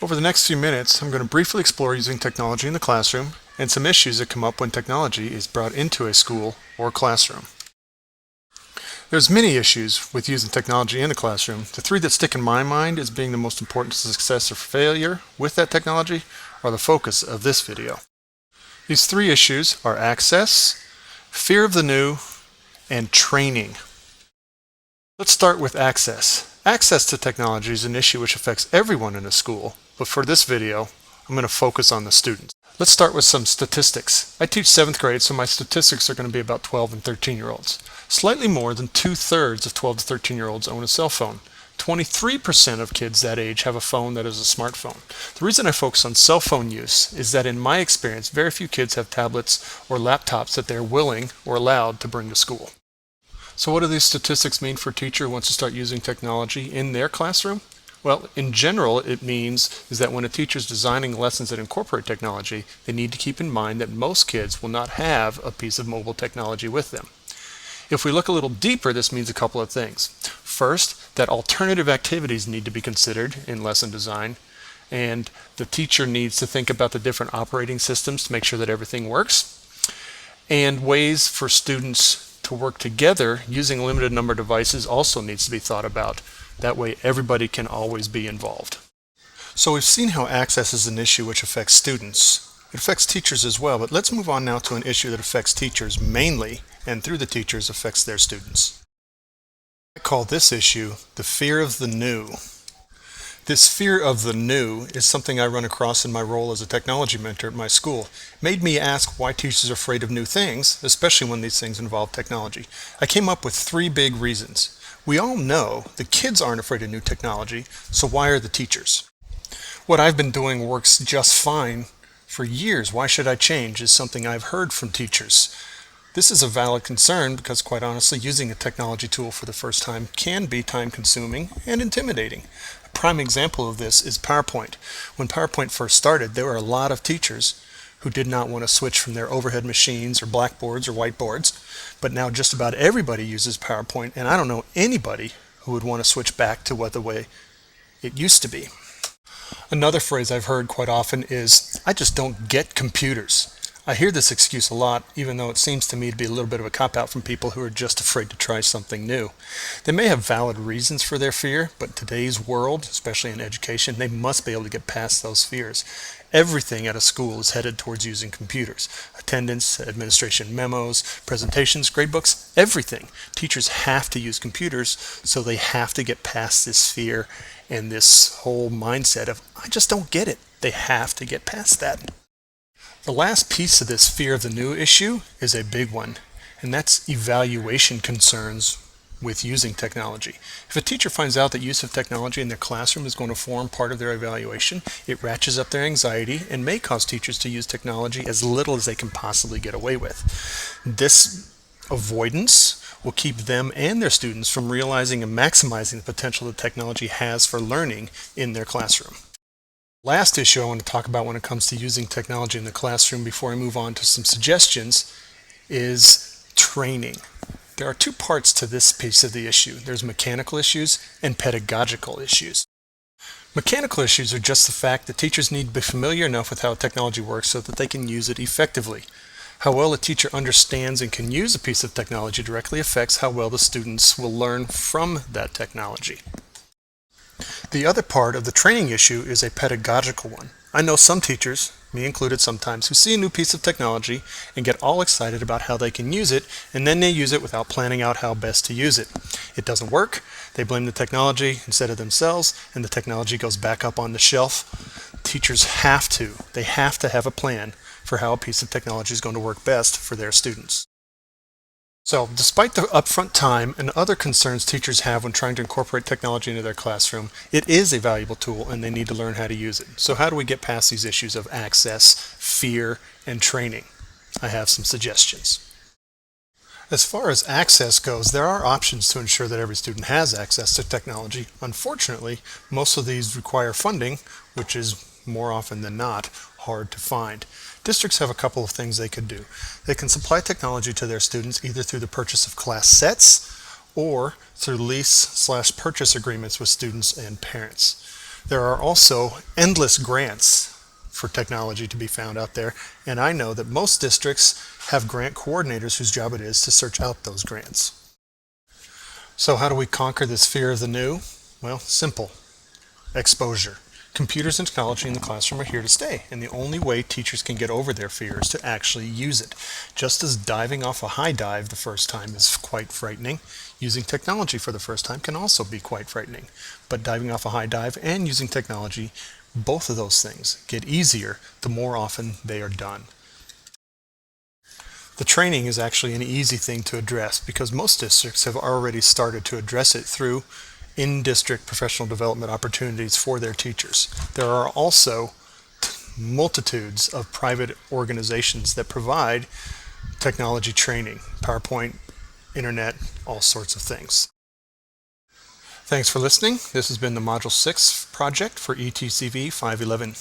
Over the next few minutes, I'm going to briefly explore using technology in the classroom and some issues that come up when technology is brought into a school or classroom. There's many issues with using technology in the classroom. The three that stick in my mind as being the most important to success or failure with that technology are the focus of this video. These three issues are access, fear of the new, and training. Let's start with access. Access to technology is an issue which affects everyone in a school, but for this video, I'm going to focus on the students. Let's start with some statistics. I teach 7th grade, so my statistics are going to be about 12 and 13-year-olds. Slightly more than 2/3 of 12 to 13-year-olds own a cell phone. 23% of kids that age have a phone that is a smartphone. The reason I focus on cell phone use is that in my experience, very few kids have tablets or laptops that they're willing or allowed to bring to school. So what do these statistics mean for a teacher who wants to start using technology in their classroom? Well, in general, it means is that when a teacher is designing lessons that incorporate technology, they need to keep in mind that most kids will not have a piece of mobile technology with them. If we look a little deeper, this means a couple of things. First, that alternative activities need to be considered in lesson design, and the teacher needs to think about the different operating systems to make sure that everything works, and ways for students to work together using a limited number of devices also needs to be thought about. That way everybody can always be involved. So we've seen how access is an issue which affects students. It affects teachers as well, but let's move on now to an issue that affects teachers mainly, and through the teachers affects their students. I call this issue the fear of the new. This fear of the new is something I run across in my role as a technology mentor at my school. It made me ask why teachers are afraid of new things, especially when these things involve technology. I came up with 3 big reasons. We all know the kids aren't afraid of new technology, so why are the teachers? What I've been doing works just fine for years. Why should I change is something I've heard from teachers. This is a valid concern because, quite honestly, using a technology tool for the first time can be time-consuming and intimidating. A prime example of this is PowerPoint. When PowerPoint first started, there were a lot of teachers who did not want to switch from their overhead machines or blackboards or whiteboards, but now just about everybody uses PowerPoint, and I don't know anybody who would want to switch back to the way it used to be. Another phrase I've heard quite often is, "I just don't get computers." I hear this excuse a lot, even though it seems to me to be a little bit of a cop-out from people who are just afraid to try something new. They may have valid reasons for their fear, but in today's world, especially in education, they must be able to get past those fears. Everything at a school is headed towards using computers. Attendance, administration memos, presentations, gradebooks, everything. Teachers have to use computers, so they have to get past this fear and this whole mindset of, "I just don't get it." They have to get past that. The last piece of this fear of the new issue is a big one, and that's evaluation concerns with using technology. If a teacher finds out that use of technology in their classroom is going to form part of their evaluation, it ratchets up their anxiety and may cause teachers to use technology as little as they can possibly get away with. This avoidance will keep them and their students from realizing and maximizing the potential that technology has for learning in their classroom. Last issue I want to talk about when it comes to using technology in the classroom before I move on to some suggestions is training. There are 2 parts to this piece of the issue. There's mechanical issues and pedagogical issues. Mechanical issues are just the fact that teachers need to be familiar enough with how technology works so that they can use it effectively. How well a teacher understands and can use a piece of technology directly affects how well the students will learn from that technology. The other part of the training issue is a pedagogical one. I know some teachers, me included sometimes, who see a new piece of technology and get all excited about how they can use it, and then they use it without planning out how best to use it. It doesn't work, they blame the technology instead of themselves, and the technology goes back up on the shelf. Teachers have to have a plan for how a piece of technology is going to work best for their students. So, despite the upfront time and other concerns teachers have when trying to incorporate technology into their classroom, it is a valuable tool and they need to learn how to use it. So how do we get past these issues of access, fear, and training? I have some suggestions. As far as access goes, there are options to ensure that every student has access to technology. Unfortunately, most of these require funding, which is more often than not hard to find. Districts have a couple of things they could do. They can supply technology to their students either through the purchase of class sets or through lease/purchase agreements with students and parents. There are also endless grants for technology to be found out there, and I know that most districts have grant coordinators whose job it is to search out those grants. So how do we conquer this fear of the new? Well, simple. Exposure. Computers and technology in the classroom are here to stay, and the only way teachers can get over their fear is to actually use it. Just as diving off a high dive the first time is quite frightening, using technology for the first time can also be quite frightening. But diving off a high dive and using technology, both of those things get easier the more often they are done. The training is actually an easy thing to address because most districts have already started to address it through in-district professional development opportunities for their teachers. There are also multitudes of private organizations that provide technology training, PowerPoint, internet, all sorts of things. Thanks for listening. This has been the Module 6 project for ETCV 511.